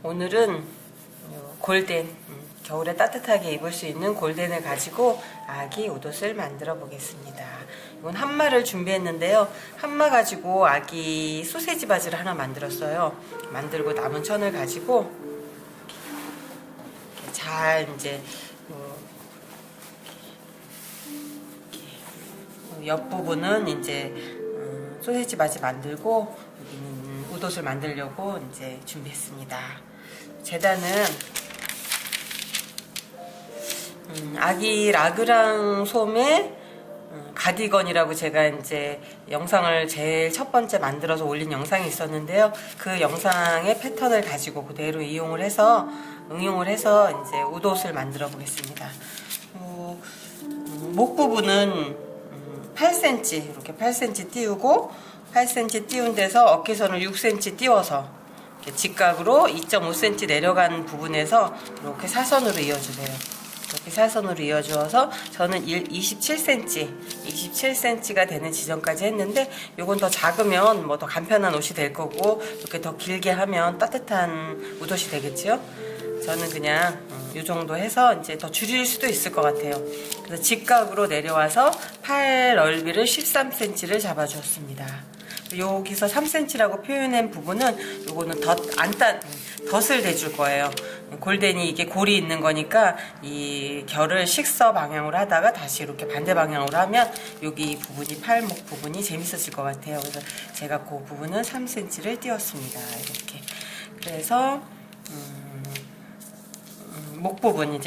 오늘은 골덴, 겨울에 따뜻하게 입을 수 있는 골덴을 가지고 아기 옷옷을 만들어 보겠습니다. 이건 한마를 준비했는데요. 한마 가지고 아기 소세지 바지를 하나 만들었어요. 만들고 남은 천을 가지고 잘 이제 옆부분은 이제 소세지 바지 만들고 여기는 옷옷을 만들려고 이제 준비했습니다. 재단은 아기 라그랑 솜의 가디건이라고 제가 이제 영상을 제일 첫 번째 만들어서 올린 영상이 있었는데요. 그 영상의 패턴을 가지고 그대로 응용을 해서 이제 옷옷을 만들어 보겠습니다. 목 부분은 8cm 이렇게 8cm 띄우고 8cm 띄운 데서 어깨선을 6cm 띄워서 이렇게 직각으로 2.5cm 내려간 부분에서 이렇게 사선으로 이어주세요. 이렇게 사선으로 이어주어서 저는 27cm가 되는 지점까지 했는데 요건 더 작으면 뭐 더 간편한 옷이 될 거고 이렇게 더 길게 하면 따뜻한 옷옷이 되겠죠. 저는 그냥 이 정도 해서 이제 더 줄일 수도 있을 것 같아요. 그래서 직각으로 내려와서 팔 넓이를 13cm를 잡아주었습니다. 여기서 3cm라고 표현한 부분은 요거는 덧을 대줄 거예요. 골덴이 이게 골이 있는 거니까 이 결을 식서 방향으로 하다가 다시 이렇게 반대 방향으로 하면 여기 부분이 팔목 부분이 재밌어질 것 같아요. 그래서 제가 그 부분은 3cm를 띄웠습니다. 이렇게. 그래서 목 부분은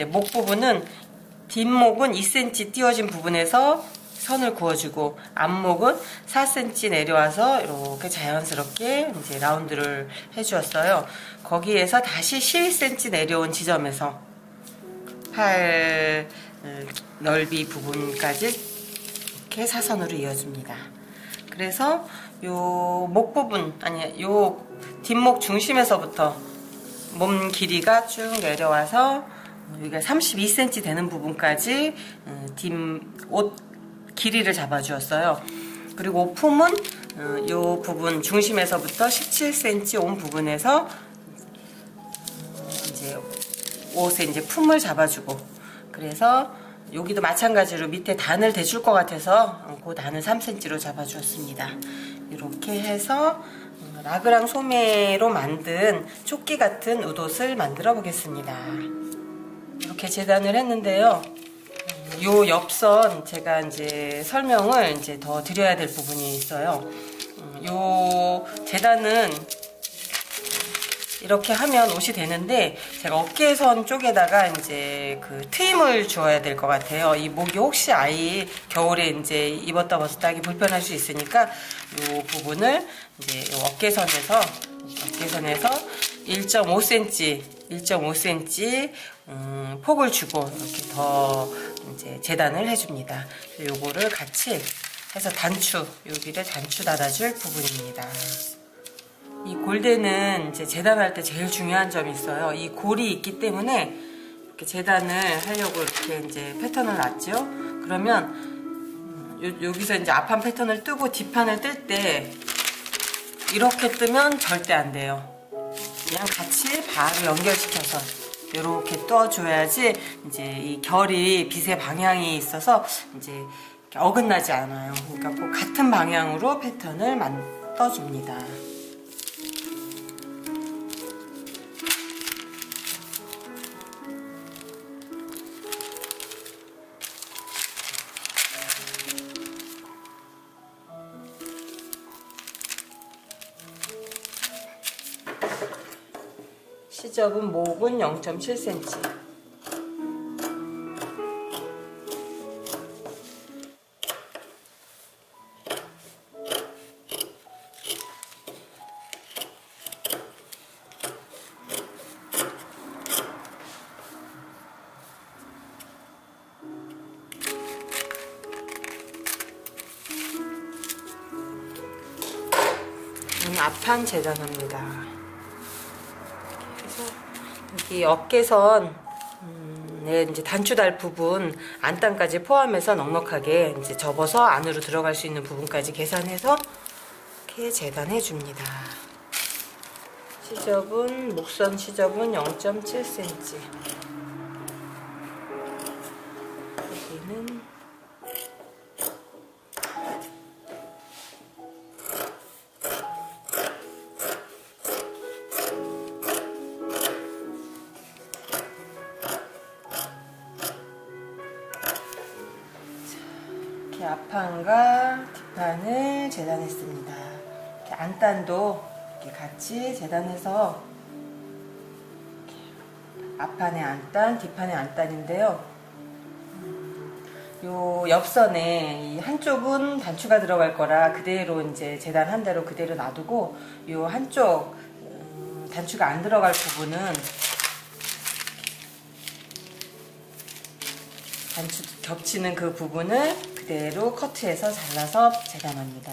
뒷목은 2cm 띄워진 부분에서 선을 그어주고 앞목은 4cm 내려와서 이렇게 자연스럽게 이제 라운드를 해주었어요. 거기에서 다시 12cm 내려온 지점에서 팔 넓이 부분까지 이렇게 사선으로 이어줍니다. 그래서 요 목 부분 요 뒷목 중심에서부터 몸 길이가 쭉 내려와서 여기가 32cm 되는 부분까지 옷 길이를 잡아주었어요. 그리고 품은 이 부분 중심에서부터 17cm 온 부분에서 이제 옷에 이제 품을 잡아주고, 그래서 여기도 마찬가지로 밑에 단을 대줄 것 같아서 그 단을 3cm로 잡아주었습니다. 이렇게 해서 라그랑 소매로 만든 조끼 같은 옷옷을 만들어 보겠습니다. 이렇게 재단을 했는데요. 요 옆선 제가 이제 설명을 이제 더 드려야 될 부분이 있어요. 요 재단은 이렇게 하면 옷이 되는데 제가 어깨선 쪽에다가 이제 그 트임을 주어야 될 것 같아요. 이 목이 혹시 아이 겨울에 이제 입었다 벗었다 하기 불편할 수 있으니까 요 부분을 이제 요 어깨선에서 1.5cm 폭을 주고 이렇게 더 이제 재단을 해줍니다. 요거를 같이 해서 여기를 단추 닫아줄 부분입니다. 이 골덴은 이제 재단할 때 제일 중요한 점이 있어요. 이 골이 있기 때문에 이렇게 재단을 하려고 이렇게 이제 패턴을 놨죠. 그러면 여기서 이제 앞판 패턴을 뜨고 뒷판을 뜰 때 이렇게 뜨면 절대 안 돼요. 그냥 같이 바로 연결시켜서 이렇게 떠줘야지 이제 이 결이 빛의 방향이 있어서 이제 어긋나지 않아요. 그러니까 꼭 같은 방향으로 패턴을 떠줍니다. 시접은 목은 0.7cm. 앞판 재단합니다. 이 어깨선 이제 단추 달 부분 안단까지 포함해서 넉넉하게 이제 접어서 안으로 들어갈 수 있는 부분까지 계산해서 이렇게 재단해 줍니다. 시접은 목선 시접은 0.7cm. 여기는 이렇게 앞판과 뒷판을 재단했습니다. 이렇게 안단도 이렇게 같이 재단해서 앞판의 안단, 뒷판의 안단인데요. 요 옆선에 이 한쪽은 단추가 들어갈 거라 그대로 이제 재단한 대로 그대로 놔두고, 요 한쪽 단추가 안 들어갈 부분은 단추 겹치는 그 부분을 그대로 커트해서 잘라서 재단합니다.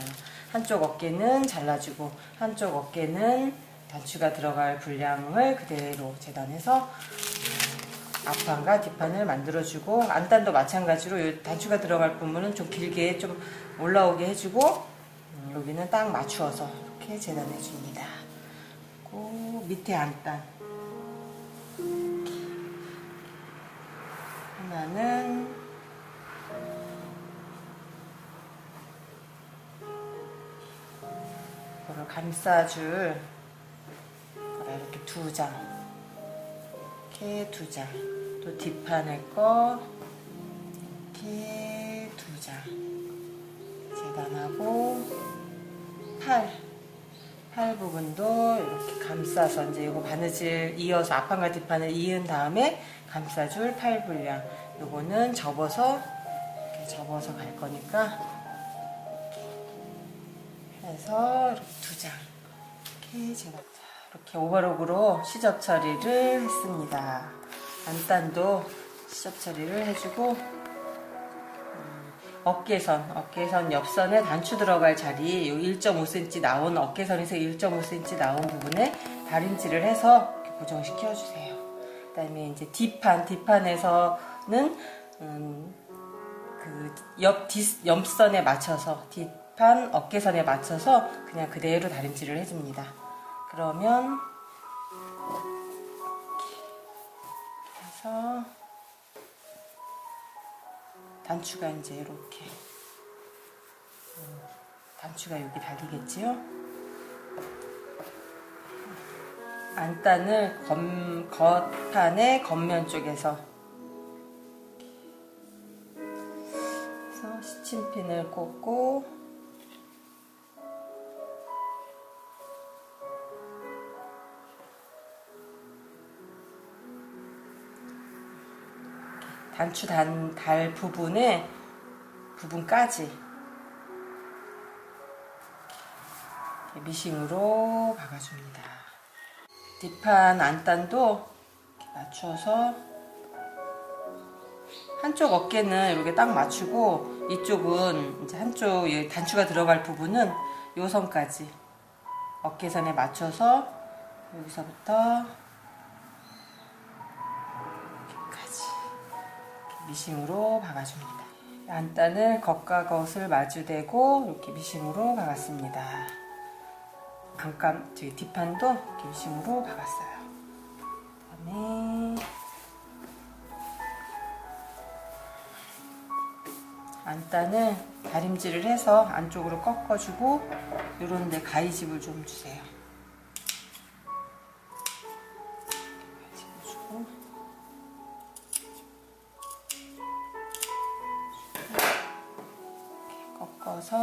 한쪽 어깨는 잘라주고 한쪽 어깨는 단추가 들어갈 분량을 그대로 재단해서 앞판과 뒷판을 만들어주고, 안단도 마찬가지로 이 단추가 들어갈 부분은 좀 길게 좀 올라오게 해주고, 여기는 딱 맞추어서 이렇게 재단해줍니다. 그리고 밑에 안단 하나는 이거를 감싸줄 거라 이렇게 2장, 이렇게 2장, 또 뒷판에 거 이렇게 2장 재단하고, 팔 부분도 이렇게 감싸서 이제 이거 바느질 이어서 앞판과 뒷판을 이은 다음에 감싸줄 팔 분량, 요거는 접어서 이렇게 접어서 갈 거니까 해서 이렇게 2장 이렇게 제가 이렇게 오버록으로 시접 처리를 했습니다. 안단도 시접 처리를 해주고, 어깨선 옆선에 단추 들어갈 자리 요 1.5cm 나온, 어깨선에서 1.5cm 나온 부분에 다림질을 해서 이렇게 고정시켜 주세요. 그 다음에 이제 뒷판에서는 그 옆선에 맞춰서, 뒷판 어깨선에 맞춰서 그냥 그대로 다림질을 해줍니다. 그러면 이렇게 해서 단추가 이제 이렇게 단추가 여기 달리겠지요. 안단을 겉판의 겉면 쪽에서 시침핀을 꽂고, 단추 달 부분까지 미싱으로 박아줍니다. 뒷판 안단도 이렇게 맞춰서 한쪽 어깨는 이렇게 딱 맞추고, 이쪽은 이제 한쪽 단추가 들어갈 부분은 요 선까지 어깨선에 맞춰서 여기서부터 여기까지 미싱으로 박아줍니다. 안단을 겉과 겉을 마주대고 이렇게 미싱으로 박았습니다. 뒷판도 이렇게 미싱으로 박았어요. 그다음에 안단을 다림질을 해서 안쪽으로 꺾어주고, 이런 데 가위집을 좀 주세요. 가위집을 주고, 이렇게 꺾어서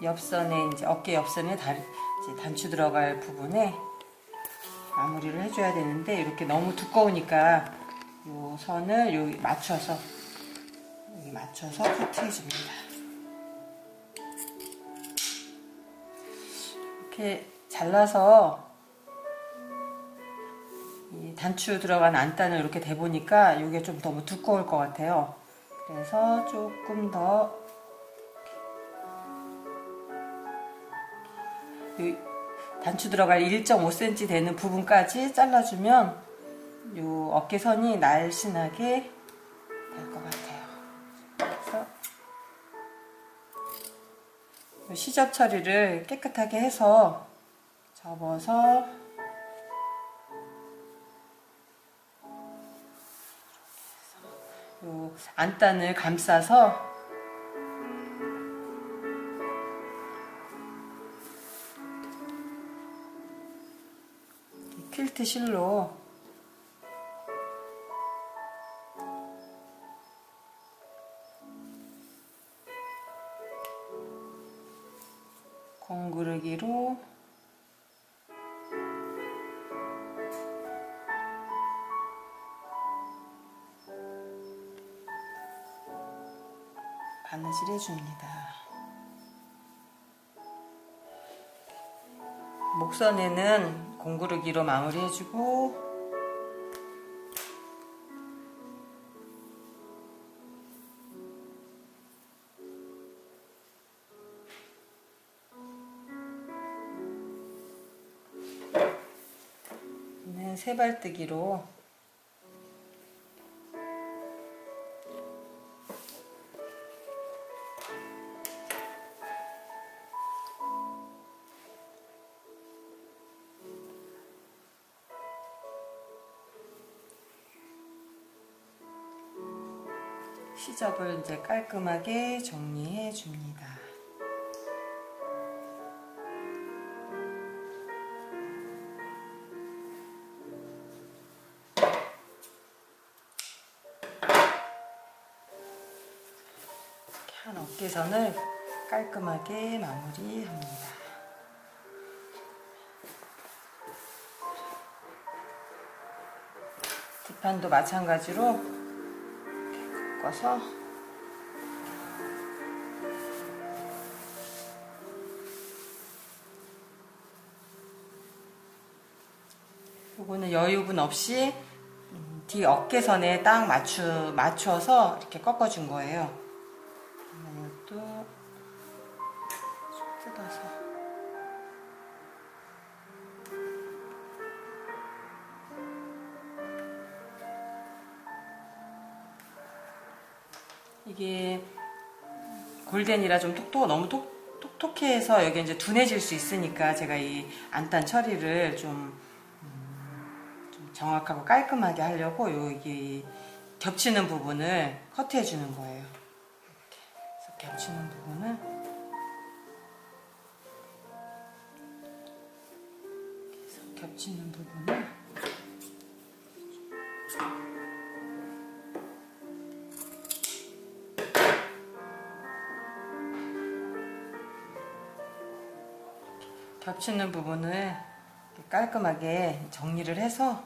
옆선에 이제 어깨 옆선에 이제 단추 들어갈 부분에 마무리를 해줘야 되는데, 이렇게 너무 두꺼우니까 요 선을 여기 맞춰서 커트해줍니다. 이렇게 잘라서 이 단추 들어간 안단을 이렇게 대보니까 이게 좀 너무 두꺼울 것 같아요. 그래서 조금 더 단추 들어갈 1.5cm 되는 부분까지 잘라주면 이 어깨선이 날씬하게 될 것 같아요. 그래서 시접 처리를 깨끗하게 해서 접어서 요 안단을 감싸서 퀼트 실로 공구르기로 바느질 해줍니다. 목선에는 공구르기로 마무리 해주고 세발뜨기로 시접을 이제 깔끔하게 정리해 줍니다. 한 어깨선을 깔끔하게 마무리합니다. 뒷판도 마찬가지로 이렇게 꺾어서 요거는 여유분 없이 뒤 어깨선에 딱 맞춰서 이렇게 꺾어준 거예요. 이것도 쏙 뜯어서 이게 골덴이라 좀 너무 톡톡해서 여기 이제 둔해질 수 있으니까 제가 이 안단 처리를 좀 정확하고 깔끔하게 하려고 여기 겹치는 부분을 커트해 주는 거예요. 이렇게 해서 겹치는 부분을 겹치는 부분을 겹치는 부분을 깔끔하게 정리를 해서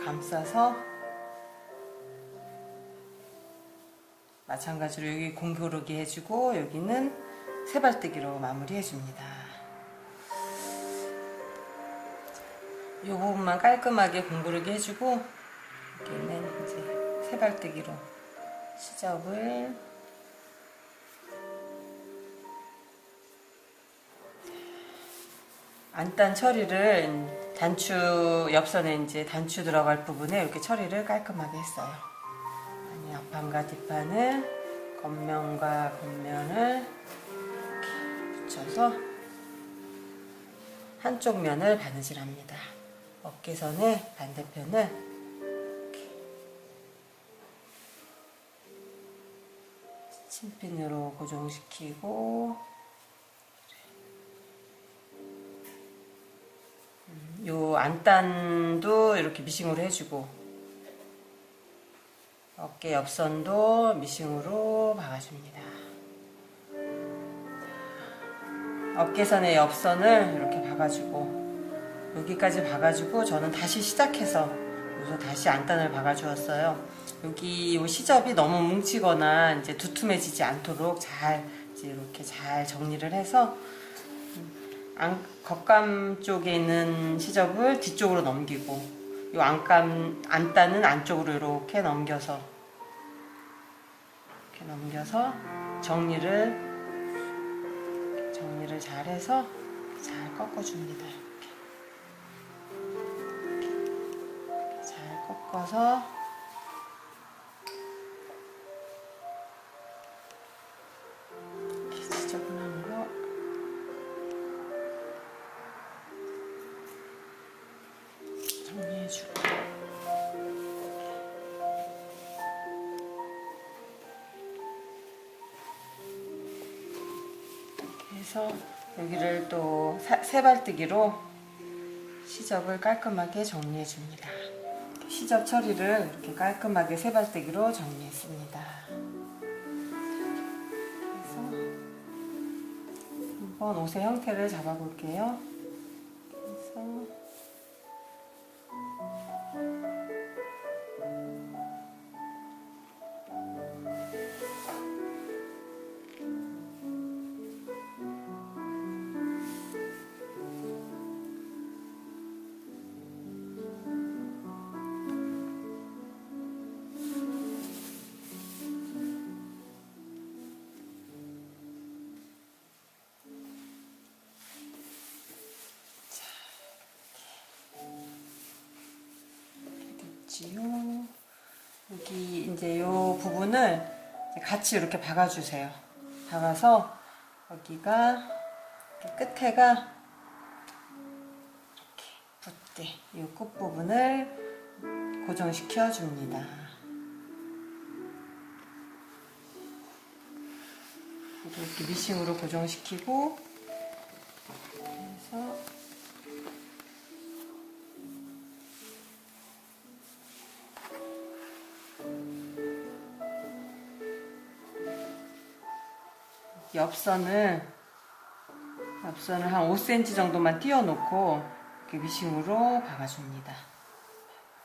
감싸서 마찬가지로 여기 공구르기 해주고 여기는 세발뜨기로 마무리 해줍니다. 이 부분만 깔끔하게 공구르기 해주고 여기는 이제 세발뜨기로 시접을 안단 처리를 단추 옆선에 이제 단추 들어갈 부분에 이렇게 처리를 깔끔하게 했어요. 아니, 앞판과 뒷판을 겉면과 겉면을 이렇게 붙여서 한쪽 면을 바느질합니다. 어깨선의 반대편을 이렇게 스친핀으로 고정시키고 요 안단도 이렇게 미싱으로 해주고 어깨 옆선도 미싱으로 박아줍니다. 어깨선의 옆선을 이렇게 박아주고 여기까지 박아주고 저는 다시 시작해서 여기서 다시 안단을 박아주었어요. 여기 이 시접이 너무 뭉치거나 이제 두툼해지지 않도록 잘 이제 이렇게 잘 정리를 해서 겉감 쪽에 있는 시접을 뒤쪽으로 넘기고 이 안단은 안쪽으로 이렇게 넘겨서 정리를 잘 해서 잘 꺾어줍니다. 이렇게. 잘 꺾어서 이렇게 지저분함으로 정리해주고, 이렇게 해서 여기를 또 세발뜨기로 시접을 깔끔하게 정리해 줍니다. 시접 처리를 이렇게 깔끔하게 세발뜨기로 정리했습니다. 그래서 한번 옷의 형태를 잡아볼게요. 그래서 여기 이제 요 부분을 같이 이렇게 박아주세요. 박아서 여기가 끝에가 이렇게 붙게 이 끝부분을 고정시켜 줍니다. 이렇게 미싱으로 고정시키고, 그래서 옆선을 한 5cm 정도만 띄워 놓고 이렇게 미싱으로 박아줍니다.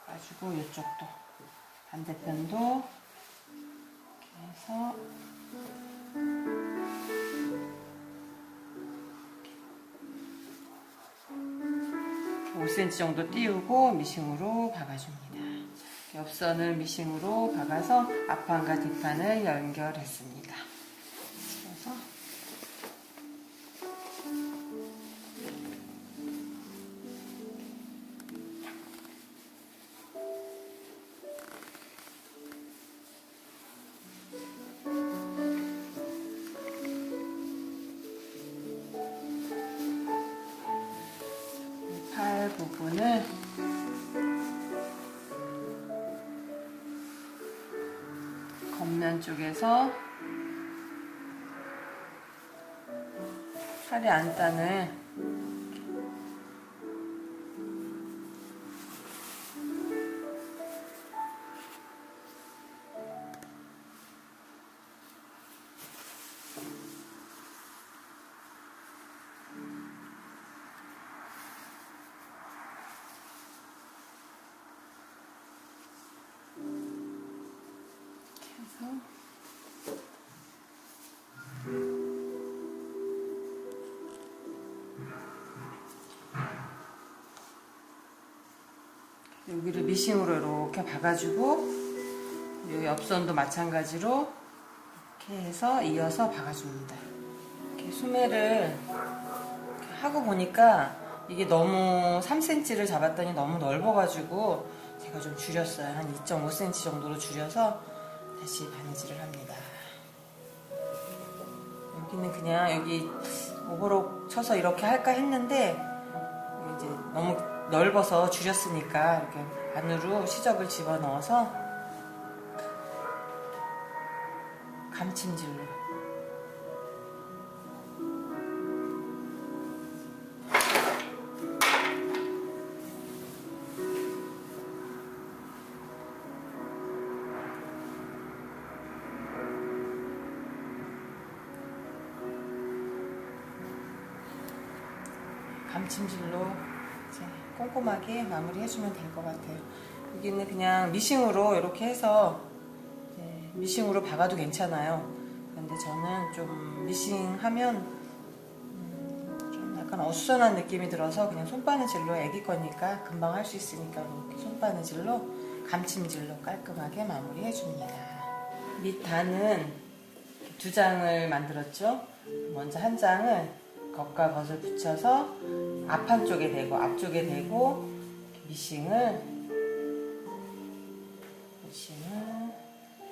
가지고 이쪽도 반대편도 이렇게 해서 5cm 정도 띄우고 미싱으로 박아줍니다. 옆선을 미싱으로 박아서 앞판과 뒷판을 연결했습니다. 그래서 팔 부분을 겉면 쪽에서 팔이 안 따는 여기를 미싱으로 이렇게 박아주고, 이 옆선도 마찬가지로 이렇게 해서 이어서 박아줍니다. 이렇게 소매를 이렇게 하고 보니까 이게 너무 3cm를 잡았더니 너무 넓어가지고 제가 좀 줄였어요. 한 2.5cm 정도로 줄여서 다시 바느질을 합니다. 여기는 그냥 여기 오버록 쳐서 이렇게 할까 했는데 이제 너무 넓어서 줄였으니까 이렇게 안으로 시접을 집어넣어서 감침질로 이제 꼼꼼하게 마무리 해주면 될 것 같아요. 여기는 그냥 미싱으로 이렇게 해서 미싱으로 박아도 괜찮아요. 그런데 저는 좀 미싱하면 좀 약간 어수선한 느낌이 들어서 그냥 손바느질로, 애기 거니까 금방 할 수 있으니까 이렇게 손바느질로 감침질로 깔끔하게 마무리 해줍니다. 밑단은 2장을 만들었죠. 먼저 한 장을 겉과 겉을 붙여서 앞쪽에 대고 앞쪽에 대고 미싱을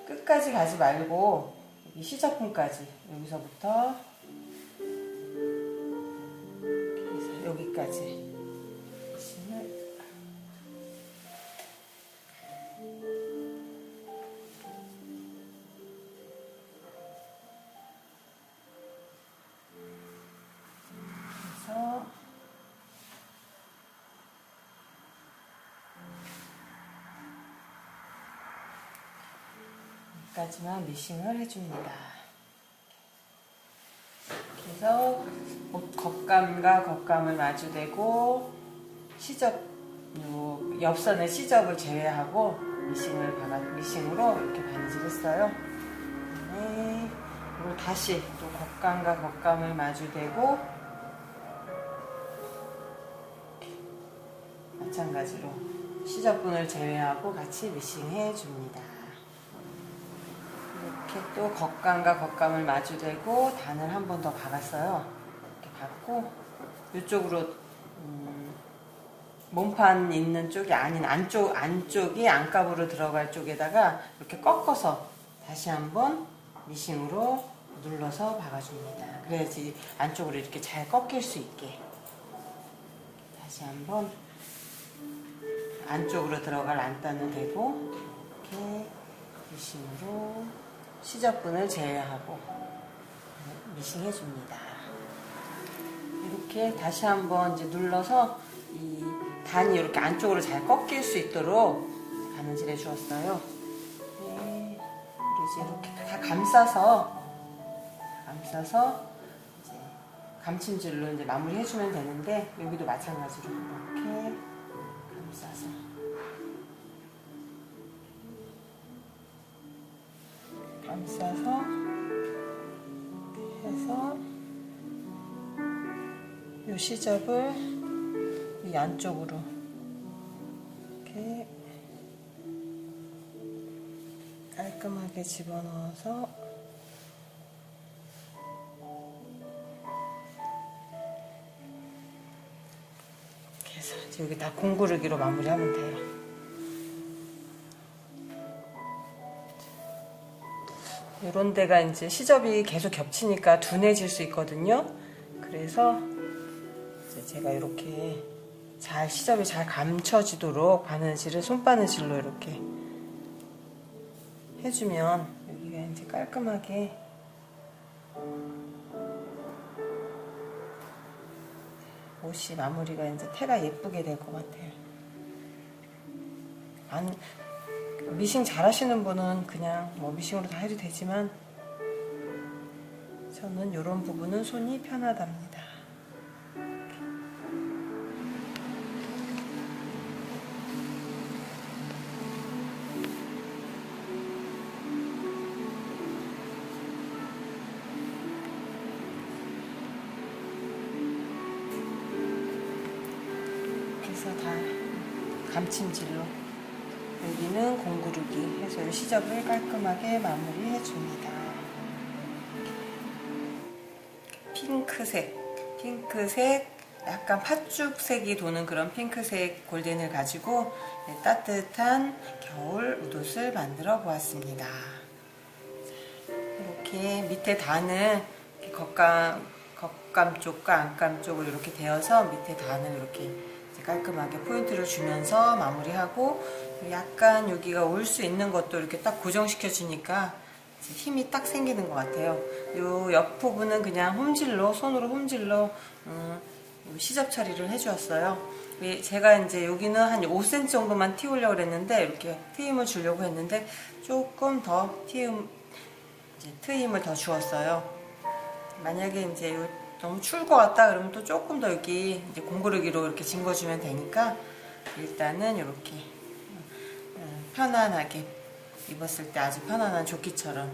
끝까지 가지 말고 여기 시접pun까지 여기서부터 여기까지 미싱을 해서 여기까지만 미싱을 해줍니다. 그래서 겉감과 겉감을 마주대고 시접, 옆선의 시접을 제외하고 미싱으로 이렇게 바느질했어요. 네, 그리고 다시 또 겉감과 겉감을 마주대고 마찬가지로 시접분을 제외하고 같이 미싱해 줍니다. 이렇게 또 겉감과 겉감을 마주대고 단을 한 번 더 박았어요. 이렇게 박고 이쪽으로 몸판 있는 쪽이 아닌 안쪽이 안갑으로 들어갈 쪽에다가 이렇게 꺾어서 다시 한번 미싱으로 눌러서 박아줍니다. 그래야지 안쪽으로 이렇게 잘 꺾일 수 있게. 다시 한번 안쪽으로 들어갈 안단을 대고 이렇게 미싱으로 시접분을 제외하고 미싱 해줍니다. 이렇게 다시 한번 이제 눌러서 이 단이 이렇게 안쪽으로 잘 꺾일 수 있도록 바느질 해 주었어요. 네, 이제 이렇게 다 감싸서 이제 감침질로 이제 마무리 해주면 되는데 여기도 마찬가지로 이렇게 감싸서 해서 이 시접을 이 안쪽으로 이렇게 깔끔하게 집어넣어서 이렇게 해서 여기 다 공구르기로 마무리하면 돼요. 이런 데가 이제 시접이 계속 겹치니까 둔해질 수 있거든요. 그래서 이제 제가 이렇게 시접이 잘 감춰지도록 바느질을 손바느질로 이렇게 해주면 여기가 이제 깔끔하게 옷이 마무리가 이제 태가 예쁘게 될 것 같아요. 미싱 잘 하시는 분은 그냥 미싱으로 다 해도 되지만 저는 이런 부분은 손이 편하답니다. 그래서 다 감침질로 여기는 공구르기 해서 이 시접을 깔끔하게 마무리해 줍니다. 핑크색 약간 팥죽색이 도는 그런 핑크색 골덴을 가지고 따뜻한 겨울 웃옷을 만들어 보았습니다. 이렇게 밑에 단을 겉감 쪽과 안감 쪽을 이렇게 대어서 밑에 단을 이렇게 깔끔하게 포인트를 주면서 마무리하고 약간 여기가 올 수 있는 것도 이렇게 딱 고정시켜 주니까 힘이 딱 생기는 것 같아요. 요 옆 부분은 그냥 손으로 홈질로 시접 처리를 해 주었어요. 제가 이제 여기는 한 5cm 정도만 틔우려고 그랬는데 이렇게 트임을 주려고 했는데 조금 더 트임을 더 주었어요. 만약에 이제 너무 추울 것 같다 그러면 또 조금 더 여기 이제 공구르기로 이렇게 헹궈주면 되니까 일단은 이렇게 편안하게 입었을 때 아주 편안한 조끼처럼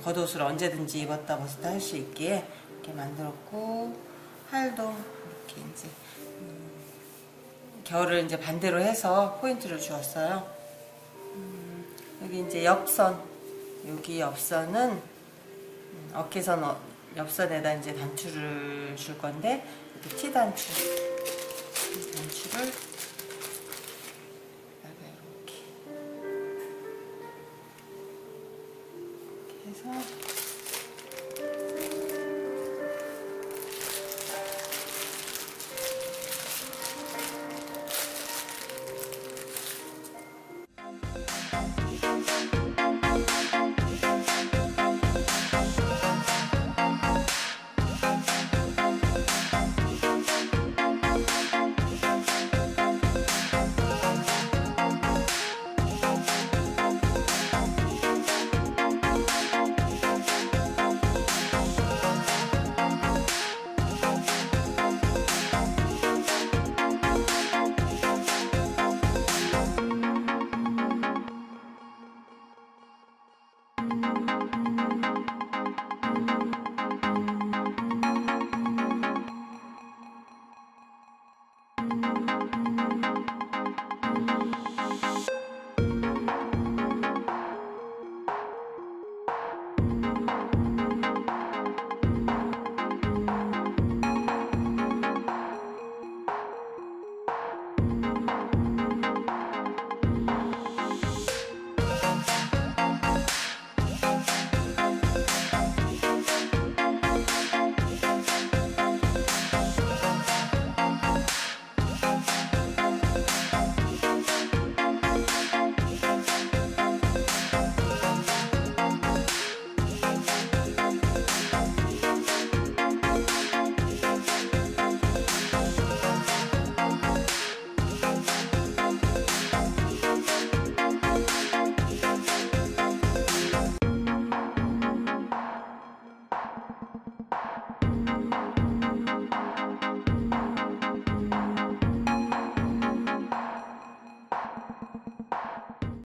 겉옷을 언제든지 입었다 벗었다 할 수 있게 이렇게 만들었고, 팔도 이렇게 이제 결을 이제 반대로 해서 포인트를 주었어요. 여기 이제 옆선, 여기 옆선은 어깨선 옆선에다 이제 단추를 줄 건데, 이렇게 T 단추를 이렇게 해서